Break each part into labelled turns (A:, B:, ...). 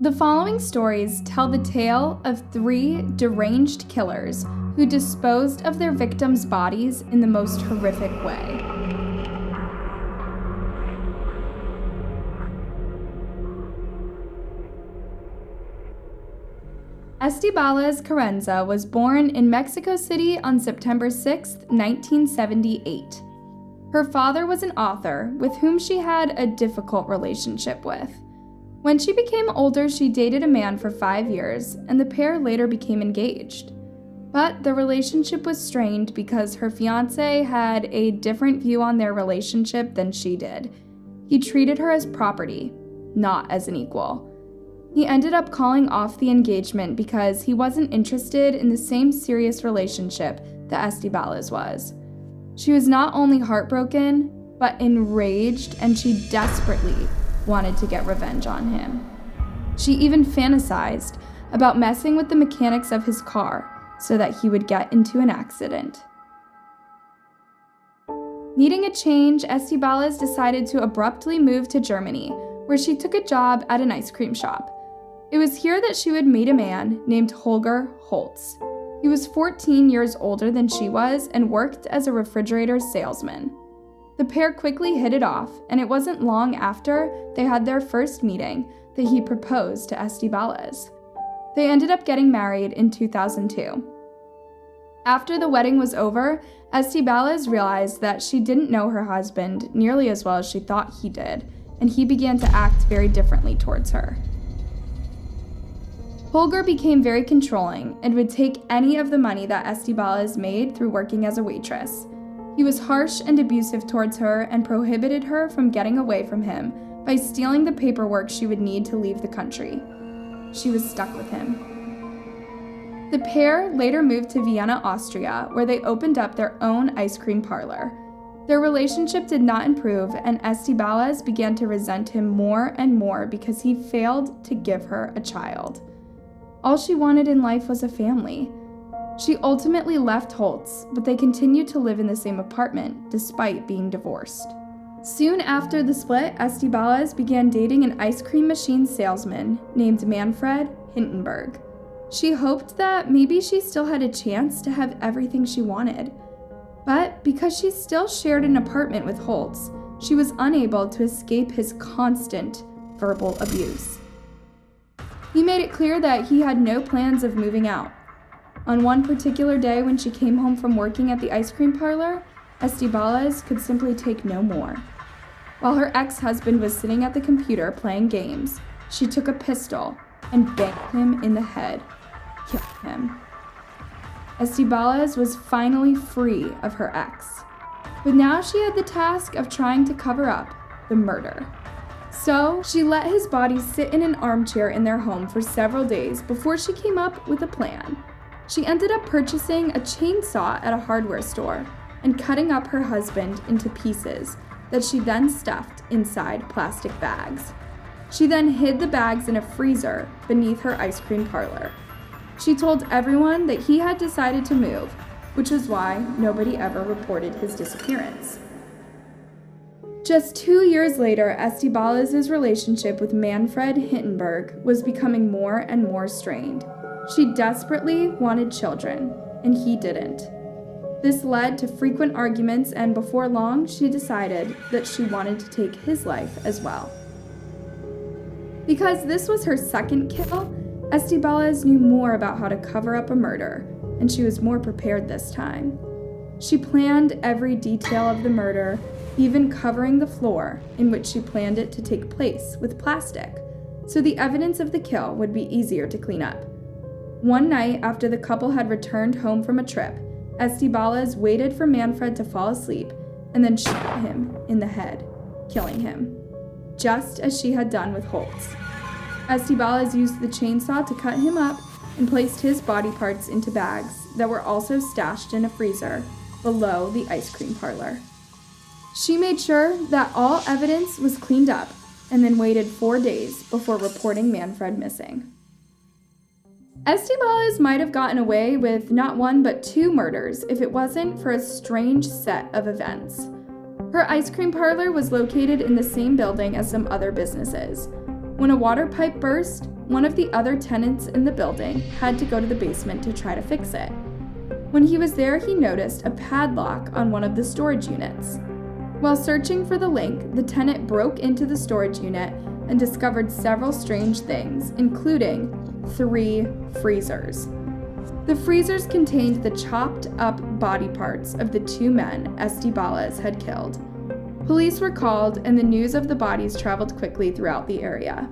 A: The following stories tell the tale of three deranged killers who disposed of their victims' bodies in the most horrific way. Estibaliz Carranza was born in Mexico City on September 6, 1978. Her father was an author with whom she had a difficult relationship with. When she became older, she dated a man for 5 years, and the pair later became engaged. But the relationship was strained because her fiancé had a different view on their relationship than she did. He treated her as property, not as an equal. He ended up calling off the engagement because he wasn't interested in the same serious relationship that Estibaliz was. She was not only heartbroken, but enraged, and she desperately wanted to get revenge on him. She even fantasized about messing with the mechanics of his car so that he would get into an accident. Needing a change, Estibaliz decided to abruptly move to Germany, where she took a job at an ice cream shop. It was here that she would meet a man named Holger Holtz. He was 14 years older than she was and worked as a refrigerator salesman. The pair quickly hit it off, and it wasn't long after they had their first meeting that he proposed to Estibaliz. They ended up getting married in 2002. After the wedding was over, Estibaliz realized that she didn't know her husband nearly as well as she thought he did, and he began to act very differently towards her. Holger became very controlling and would take any of the money that Estibaliz made through working as a waitress. He was harsh and abusive towards her and prohibited her from getting away from him by stealing the paperwork she would need to leave the country. She was stuck with him. The pair later moved to Vienna, Austria, where they opened up their own ice cream parlor. Their relationship did not improve, and Estibaliz began to resent him more and more because he failed to give her a child. All she wanted in life was a family. She ultimately left Holtz, but they continued to live in the same apartment despite being divorced. Soon after the split, Estibaliz began dating an ice cream machine salesman named Manfred Hindenburg. She hoped that maybe she still had a chance to have everything she wanted. But because she still shared an apartment with Holtz, she was unable to escape his constant verbal abuse. He made it clear that he had no plans of moving out. On one particular day when she came home from working at the ice cream parlor, Estibaliz could simply take no more. While her ex-husband was sitting at the computer playing games, she took a pistol and banged him in the head, killing him. Estibaliz was finally free of her ex, but now she had the task of trying to cover up the murder. So she let his body sit in an armchair in their home for several days before she came up with a plan. She ended up purchasing a chainsaw at a hardware store and cutting up her husband into pieces that she then stuffed inside plastic bags. She then hid the bags in a freezer beneath her ice cream parlor. She told everyone that he had decided to move, which is why nobody ever reported his disappearance. Just 2 years later, Estibaliz's relationship with Manfred Hindenburg was becoming more and more strained. She desperately wanted children, and he didn't. This led to frequent arguments, and before long, she decided that she wanted to take his life as well. Because this was her second kill, Estibaliz knew more about how to cover up a murder, and she was more prepared this time. She planned every detail of the murder, even covering the floor in which she planned it to take place with plastic, so the evidence of the kill would be easier to clean up. One night after the couple had returned home from a trip, Estibaliz waited for Manfred to fall asleep and then shot him in the head, killing him, just as she had done with Holtz. Estibaliz used the chainsaw to cut him up and placed his body parts into bags that were also stashed in a freezer below the ice cream parlor. She made sure that all evidence was cleaned up and then waited 4 days before reporting Manfred missing. Estibaliz might have gotten away with not one but 2 murders if it wasn't for a strange set of events. Her ice cream parlor was located in the same building as some other businesses. When a water pipe burst, one of the other tenants in the building had to go to the basement to try to fix it. When he was there, he noticed a padlock on one of the storage units. While searching for the link, the tenant broke into the storage unit and discovered several strange things, including 3 freezers. The freezers contained the chopped up body parts of the 2 men Estibaliz had killed. Police were called, and the news of the bodies traveled quickly throughout the area.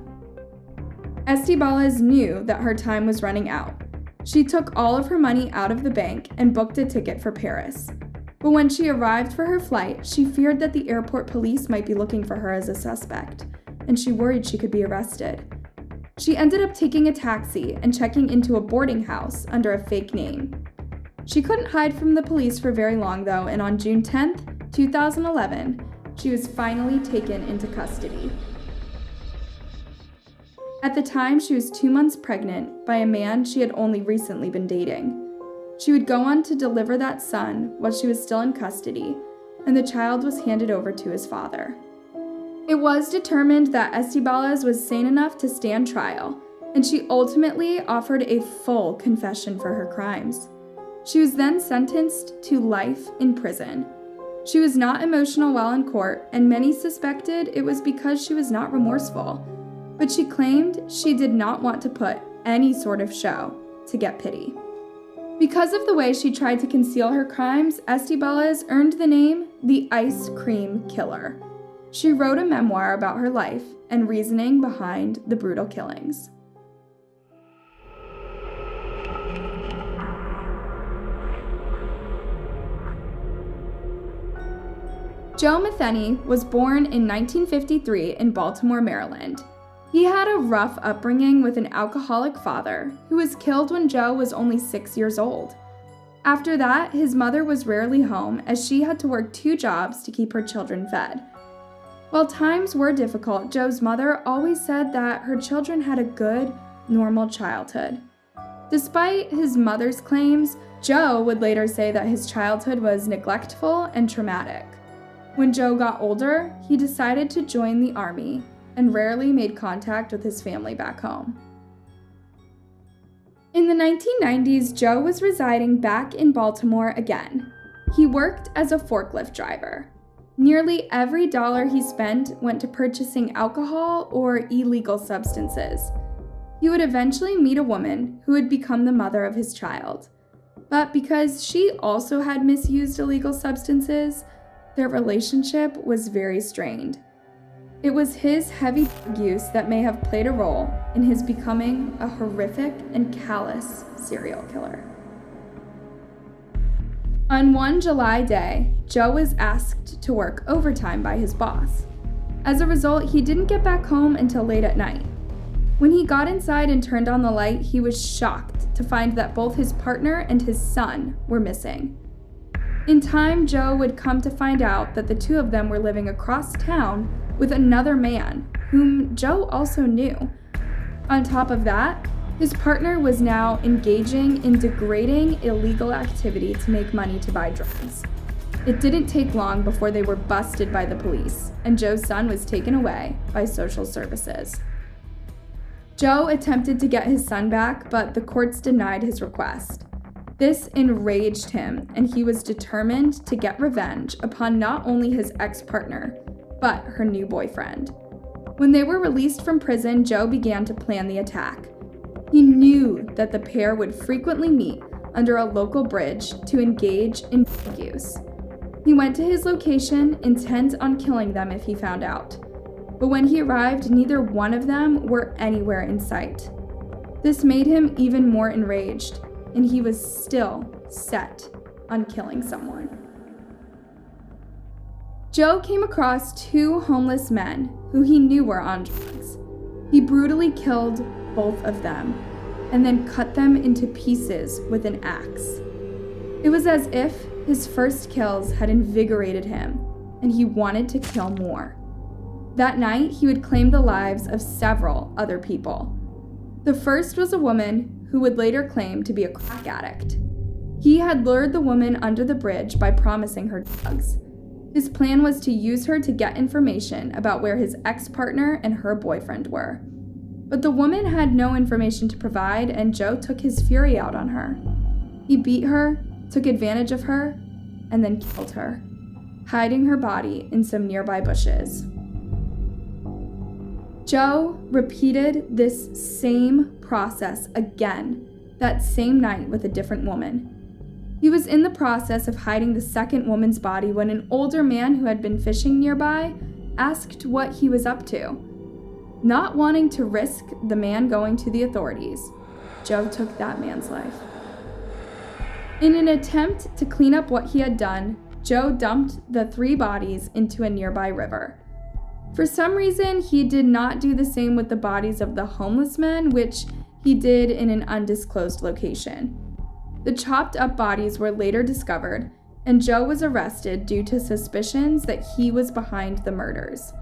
A: Estibaliz knew that her time was running out. She took all of her money out of the bank and booked a ticket for Paris. But when she arrived for her flight, she feared that the airport police might be looking for her as a suspect, and she worried she could be arrested. She ended up taking a taxi and checking into a boarding house under a fake name. She couldn't hide from the police for very long though, and on June 10th, 2011, she was finally taken into custody. At the time, she was 2 months pregnant by a man she had only recently been dating. She would go on to deliver that son while she was still in custody, and the child was handed over to his father. It was determined that Estibaliz was sane enough to stand trial, and she ultimately offered a full confession for her crimes. She was then sentenced to life in prison. She was not emotional while in court, and many suspected it was because she was not remorseful, but she claimed she did not want to put any sort of show to get pity. Because of the way she tried to conceal her crimes, Estibaliz earned the name the Ice Cream Killer. She wrote a memoir about her life and reasoning behind the brutal killings. Joe Metheny was born in 1953 in Baltimore, Maryland. He had a rough upbringing with an alcoholic father who was killed when Joe was only 6 years old. After that, his mother was rarely home as she had to work 2 jobs to keep her children fed. While times were difficult, Joe's mother always said that her children had a good, normal childhood. Despite his mother's claims, Joe would later say that his childhood was neglectful and traumatic. When Joe got older, he decided to join the army and rarely made contact with his family back home. In the 1990s, Joe was residing back in Baltimore again. He worked as a forklift driver. Nearly every dollar he spent went to purchasing alcohol or illegal substances. He would eventually meet a woman who would become the mother of his child. But because she also had misused illegal substances, their relationship was very strained. It was his heavy drug use that may have played a role in his becoming a horrific and callous serial killer. On one July day, Joe was asked to work overtime by his boss. As a result, he didn't get back home until late at night. When he got inside and turned on the light, he was shocked to find that both his partner and his son were missing. In time, Joe would come to find out that the 2 of them were living across town with another man, whom Joe also knew. On top of that, his partner was now engaging in degrading illegal activity to make money to buy drugs. It didn't take long before they were busted by the police, and Joe's son was taken away by social services. Joe attempted to get his son back, but the courts denied his request. This enraged him, and he was determined to get revenge upon not only his ex-partner, but her new boyfriend. When they were released from prison, Joe began to plan the attack. He knew that the pair would frequently meet under a local bridge to engage in drug use. He went to his location, intent on killing them if he found out. But when he arrived, neither one of them were anywhere in sight. This made him even more enraged, and he was still set on killing someone. Joe came across 2 homeless men who he knew were on drugs. He brutally killed both of them and then cut them into pieces with an axe. It was as if his first kills had invigorated him and he wanted to kill more. That night, he would claim the lives of several other people. The first was a woman who would later claim to be a crack addict. He had lured the woman under the bridge by promising her drugs. His plan was to use her to get information about where his ex-partner and her boyfriend were. but the woman had no information to provide, and Joe took his fury out on her. He beat her, took advantage of her, and then killed her, hiding her body in some nearby bushes. Joe repeated this same process again that same night with a different woman. He was in the process of hiding the second woman's body when an older man who had been fishing nearby asked what he was up to. Not wanting to risk the man going to the authorities, Joe took that man's life. In an attempt to clean up what he had done, Joe dumped the 3 bodies into a nearby river. For some reason, he did not do the same with the bodies of the homeless men, which he did in an undisclosed location. The chopped up bodies were later discovered, and Joe was arrested due to suspicions that he was behind the murders.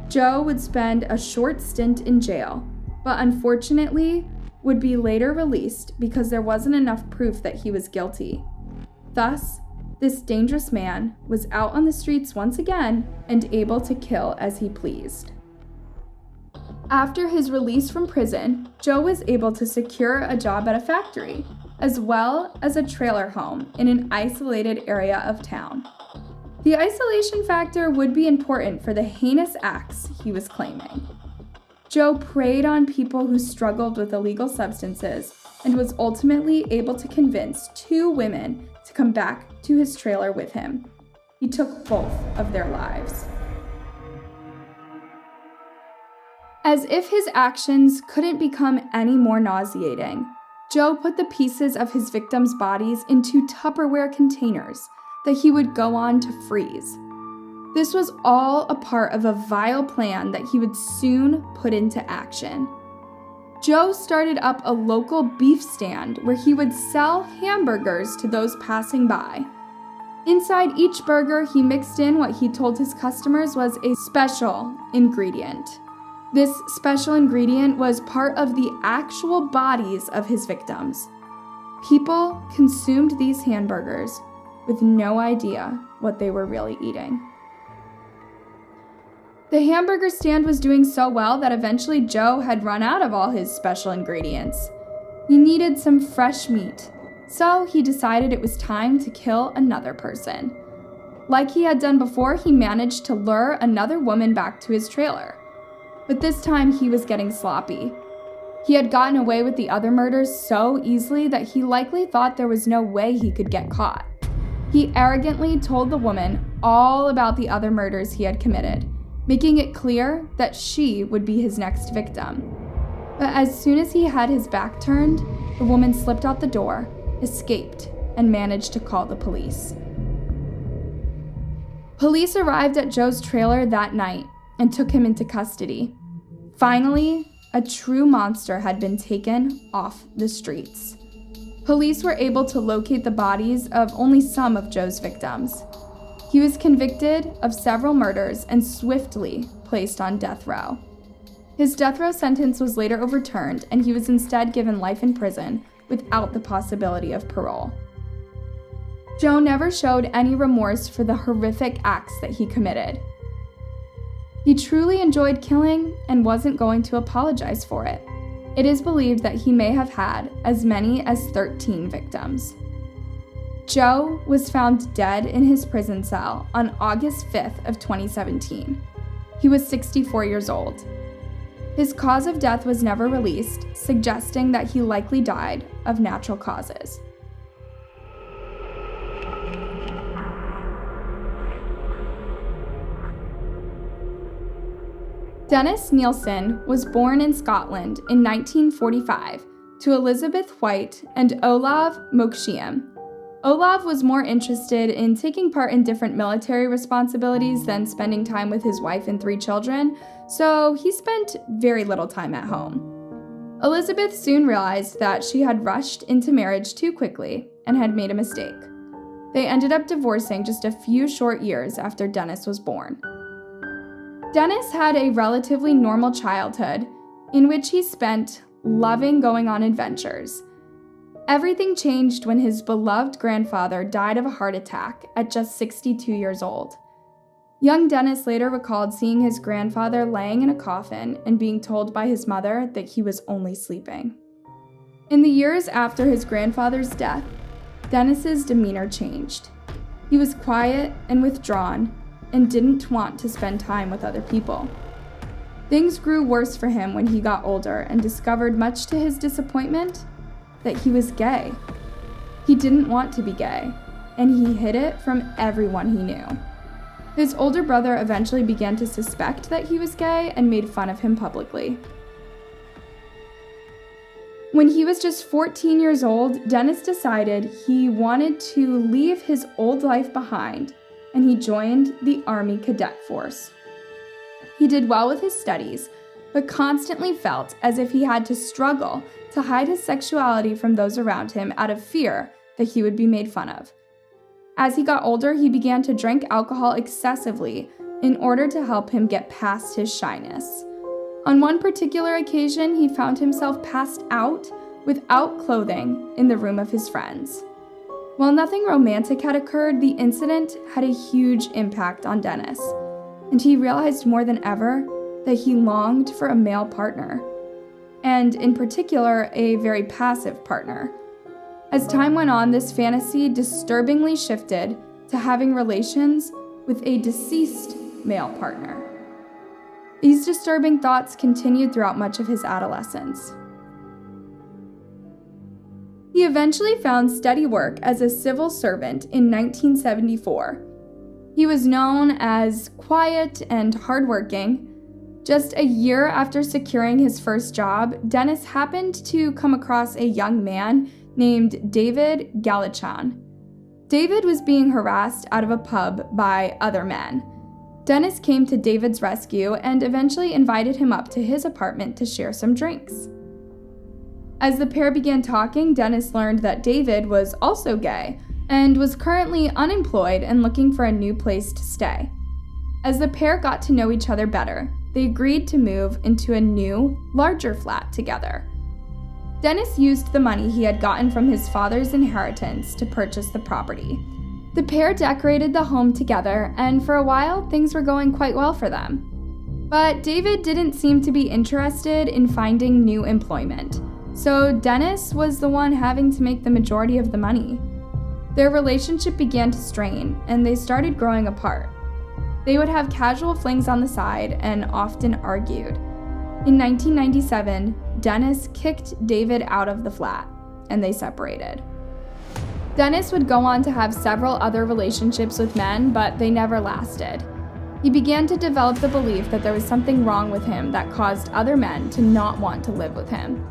A: Joe would spend a short stint in jail, but unfortunately would be later released because there wasn't enough proof that he was guilty. Thus, this dangerous man was out on the streets once again and able to kill as he pleased. After his release from prison, Joe was able to secure a job at a factory, as well as a trailer home in an isolated area of town. The isolation factor would be important for the heinous acts he was claiming. Joe preyed on people who struggled with illegal substances and was ultimately able to convince 2 women to come back to his trailer with him. He took both of their lives. As if his actions couldn't become any more nauseating, Joe put the pieces of his victims' bodies into Tupperware containers that he would go on to freeze. This was all a part of a vile plan that he would soon put into action. Joe started up a local beef stand where he would sell hamburgers to those passing by. Inside each burger, he mixed in what he told his customers was a special ingredient. This special ingredient was part of the actual bodies of his victims. People consumed these hamburgers with no idea what they were really eating. The hamburger stand was doing so well that eventually Joe had run out of all his special ingredients. He needed some fresh meat, so he decided it was time to kill another person. Like he had done before, he managed to lure another woman back to his trailer. But this time he was getting sloppy. He had gotten away with the other murders so easily that he likely thought there was no way he could get caught. He arrogantly told the woman all about the other murders he had committed, making it clear that she would be his next victim. But as soon as he had his back turned, the woman slipped out the door, escaped, and managed to call the police. Police arrived at Joe's trailer that night and took him into custody. Finally, a true monster had been taken off the streets. Police were able to locate the bodies of only some of Joe's victims. He was convicted of several murders and swiftly placed on death row. His death row sentence was later overturned, and he was instead given life in prison without the possibility of parole. Joe never showed any remorse for the horrific acts that he committed. He truly enjoyed killing and wasn't going to apologize for it. It is believed that he may have had as many as 13 victims. Joe was found dead in his prison cell on August 5th of 2017. He was 64 years old. His cause of death was never released, suggesting that he likely died of natural causes. Dennis Nielsen was born in Scotland in 1945 to Elizabeth White and Olav Mokshiam. Olav was more interested in taking part in different military responsibilities than spending time with his wife and 3 children, so he spent very little time at home. Elizabeth soon realized that she had rushed into marriage too quickly and had made a mistake. They ended up divorcing just a few short years after Dennis was born. Dennis had a relatively normal childhood in which he spent loving going on adventures. Everything changed when his beloved grandfather died of a heart attack at just 62 years old. Young Dennis later recalled seeing his grandfather laying in a coffin and being told by his mother that he was only sleeping. In the years after his grandfather's death, Dennis's demeanor changed. He was quiet and withdrawn and didn't want to spend time with other people. Things grew worse for him when he got older and discovered, much to his disappointment, that he was gay. He didn't want to be gay, and he hid it from everyone he knew. His older brother eventually began to suspect that he was gay and made fun of him publicly. When he was just 14 years old, Dennis decided he wanted to leave his old life behind, and he joined the Army Cadet Force. He did well with his studies, but constantly felt as if he had to struggle to hide his sexuality from those around him out of fear that he would be made fun of. As he got older, he began to drink alcohol excessively in order to help him get past his shyness. On one particular occasion, he found himself passed out without clothing in the room of his friends. While nothing romantic had occurred, the incident had a huge impact on Dennis, and he realized more than ever that he longed for a male partner, and in particular, a very passive partner. As time went on, this fantasy disturbingly shifted to having relations with a deceased male partner. These disturbing thoughts continued throughout much of his adolescence. He eventually found steady work as a civil servant in 1974. He was known as quiet and hardworking. Just a year after securing his first job, Dennis happened to come across a young man named David Galichan. David was being harassed out of a pub by other men. Dennis came to David's rescue and eventually invited him up to his apartment to share some drinks. As the pair began talking, Dennis learned that David was also gay and was currently unemployed and looking for a new place to stay. As the pair got to know each other better, they agreed to move into a new, larger flat together. Dennis used the money he had gotten from his father's inheritance to purchase the property. The pair decorated the home together, and for a while, things were going quite well for them. But David didn't seem to be interested in finding new employment, so Dennis was the one having to make the majority of the money. Their relationship began to strain, and they started growing apart. They would have casual flings on the side and often argued. In 1997, Dennis kicked David out of the flat, and they separated. Dennis would go on to have several other relationships with men, but they never lasted. He began to develop the belief that there was something wrong with him that caused other men to not want to live with him.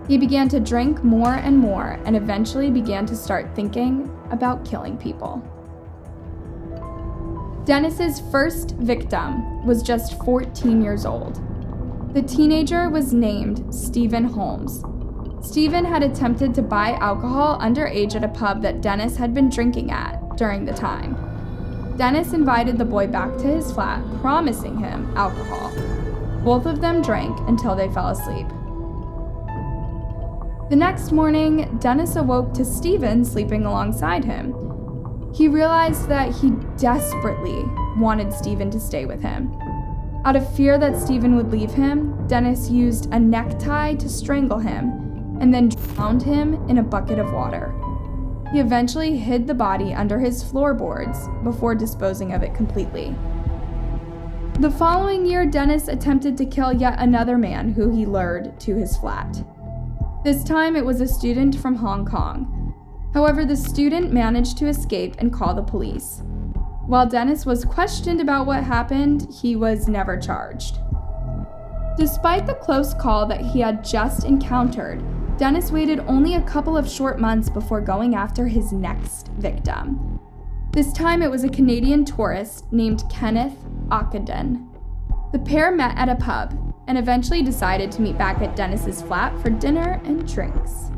A: He began to drink more and more and eventually began to start thinking about killing people. Dennis's first victim was just 14 years old. The teenager was named Stephen Holmes. Stephen had attempted to buy alcohol underage at a pub that Dennis had been drinking at during the time. Dennis invited the boy back to his flat, promising him alcohol. Both of them drank until they fell asleep. The next morning, Dennis awoke to Stephen sleeping alongside him. He realized that he desperately wanted Stephen to stay with him. Out of fear that Stephen would leave him, Dennis used a necktie to strangle him and then drowned him in a bucket of water. He eventually hid the body under his floorboards before disposing of it completely. The following year, Dennis attempted to kill yet another man who he lured to his flat. This time it was a student from Hong Kong. However, the student managed to escape and call the police. While Dennis was questioned about what happened, he was never charged. Despite the close call that he had just encountered, Dennis waited only a couple of short months before going after his next victim. This time it was a Canadian tourist named Kenneth Ockenden. The pair met at a pub and eventually decided to meet back at Dennis's flat for dinner and drinks.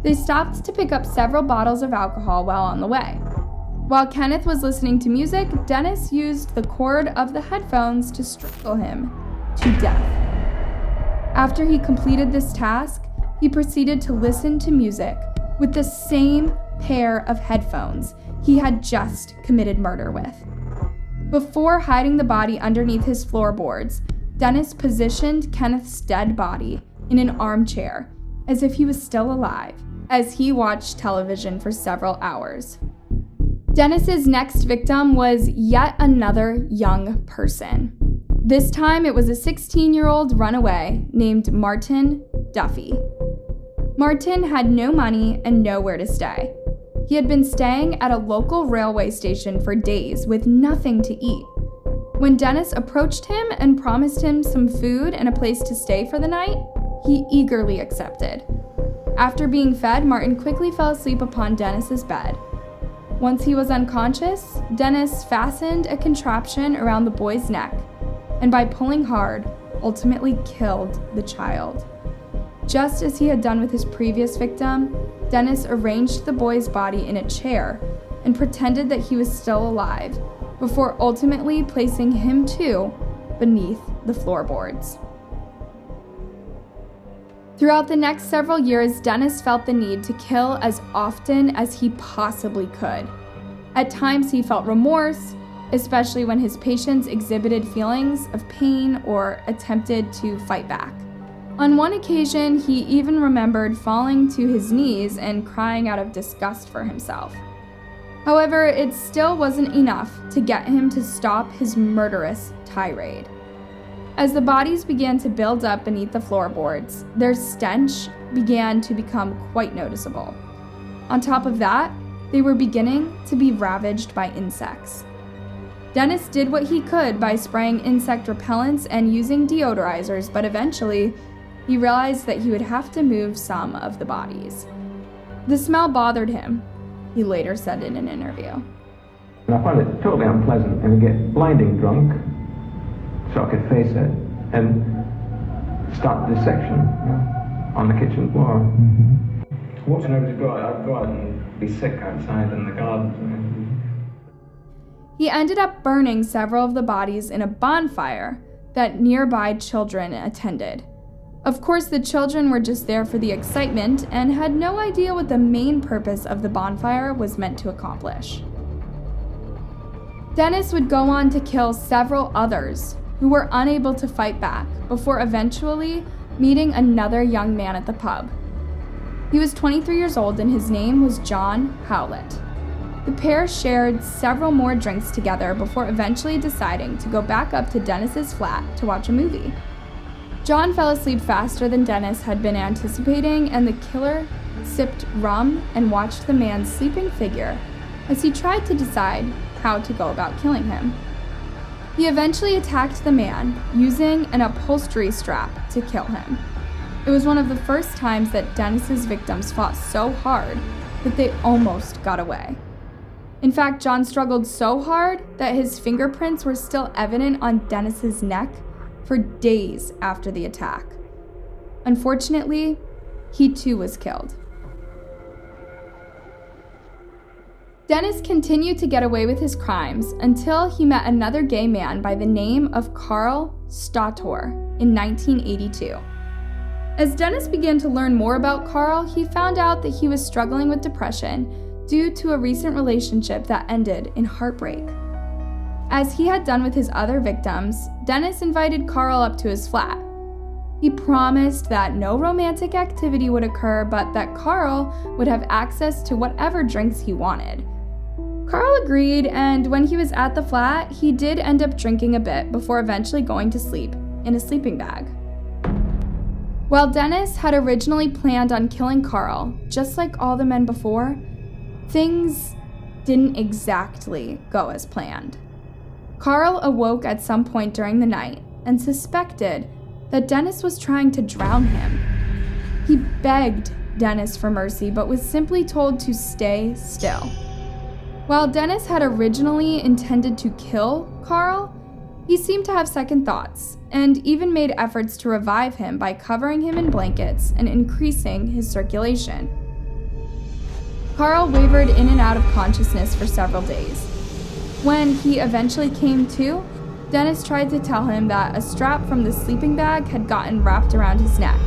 A: They stopped to pick up several bottles of alcohol while on the way. While Kenneth was listening to music, Dennis used the cord of the headphones to strangle him to death. After he completed this task, he proceeded to listen to music with the same pair of headphones he had just committed murder with. Before hiding the body underneath his floorboards, Dennis positioned Kenneth's dead body in an armchair as if he was still alive, as he watched television for several hours. Dennis's next victim was yet another young person. This time it was a 16-year-old runaway named Martin Duffy. Martin had no money and nowhere to stay. He had been staying at a local railway station for days with nothing to eat. When Dennis approached him and promised him some food and a place to stay for the night, he eagerly accepted. After being fed, Martin quickly fell asleep upon Dennis's bed. Once he was unconscious, Dennis fastened a contraption around the boy's neck, and by pulling hard, ultimately killed the child. Just as he had done with his previous victim, Dennis arranged the boy's body in a chair and pretended that he was still alive, before ultimately placing him too beneath the floorboards. Throughout the next several years, Dennis felt the need to kill as often as he possibly could. At times, he felt remorse, especially when his patients exhibited feelings of pain or attempted to fight back. On one occasion, he even remembered falling to his knees and crying out of disgust for himself. However, it still wasn't enough to get him to stop his murderous tirade. As the bodies began to build up beneath the floorboards, their stench began to become quite noticeable. On top of that, they were beginning to be ravaged by insects. Dennis did what he could by spraying insect repellents and using deodorizers, but eventually, he realized that he would have to move some of the bodies. The smell bothered him, he later said in an interview.
B: I find it totally unpleasant and I get blinding drunk, so I could face it and start the dissection on the kitchen floor. Watching everybody go out, I'd go out and be sick outside in the garden.
A: He ended up burning several of the bodies in a bonfire that nearby children attended. Of course, the children were just there for the excitement and had no idea what the main purpose of the bonfire was meant to accomplish. Dennis would go on to kill several others who were unable to fight back before eventually meeting another young man at the pub. He was 23 years old and his name was John Howlett. The pair shared several more drinks together before eventually deciding to go back up to Dennis's flat to watch a movie. John fell asleep faster than Dennis had been anticipating, and the killer sipped rum and watched the man's sleeping figure as he tried to decide how to go about killing him. He eventually attacked the man using an upholstery strap to kill him. It was one of the first times that Dennis's victims fought so hard that they almost got away. In fact, John struggled so hard that his fingerprints were still evident on Dennis's neck for days after the attack. Unfortunately, he too was killed. Dennis continued to get away with his crimes until he met another gay man by the name of Carl Stator in 1982. As Dennis began to learn more about Carl, he found out that he was struggling with depression due to a recent relationship that ended in heartbreak. As he had done with his other victims, Dennis invited Carl up to his flat. He promised that no romantic activity would occur, but that Carl would have access to whatever drinks he wanted. Carl agreed, and when he was at the flat, he did end up drinking a bit before eventually going to sleep in a sleeping bag. While Dennis had originally planned on killing Carl, just like all the men before, things didn't exactly go as planned. Carl awoke at some point during the night and suspected that Dennis was trying to drown him. He begged Dennis for mercy, but was simply told to stay still. While Dennis had originally intended to kill Carl, he seemed to have second thoughts and even made efforts to revive him by covering him in blankets and increasing his circulation. Carl wavered in and out of consciousness for several days. When he eventually came to, Dennis tried to tell him that a strap from the sleeping bag had gotten wrapped around his neck,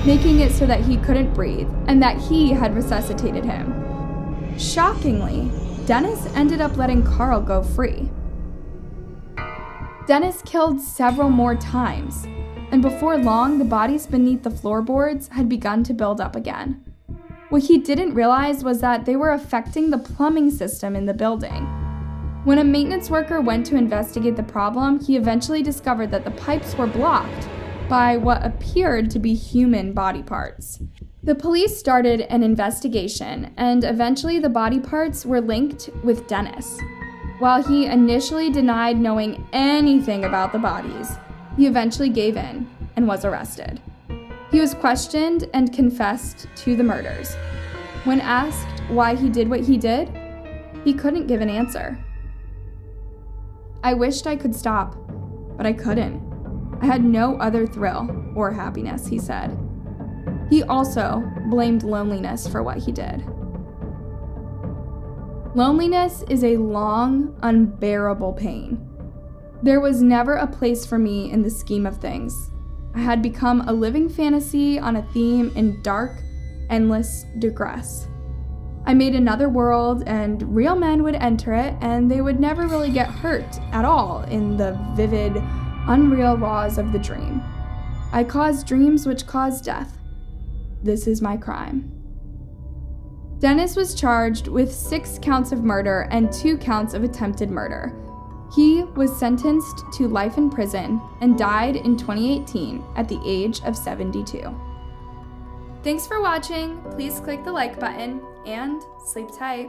A: making it so that he couldn't breathe, and that he had resuscitated him. Shockingly, Dennis ended up letting Carl go free. Dennis killed several more times, and before long, the bodies beneath the floorboards had begun to build up again. What he didn't realize was that they were affecting the plumbing system in the building. When a maintenance worker went to investigate the problem, he eventually discovered that the pipes were blocked by what appeared to be human body parts. The police started an investigation, and eventually the body parts were linked with Dennis. While he initially denied knowing anything about the bodies, he eventually gave in and was arrested. He was questioned and confessed to the murders. When asked why he did what he did, he couldn't give an answer. "I wished I could stop, but I couldn't. I had no other thrill or happiness," he said. He also blamed loneliness for what he did. Loneliness is a long, unbearable pain. There was never a place for me in the scheme of things. I had become a living fantasy on a theme in dark, endless digress. I made another world, and real men would enter it, and they would never really get hurt at all in the vivid, unreal laws of the dream. I caused dreams which caused death. This is my crime. Dennis was charged with 6 counts of murder and 2 counts of attempted murder. He was sentenced to life in prison and died in 2018 at the age of 72. Thanks for watching. Please click the like button and sleep tight.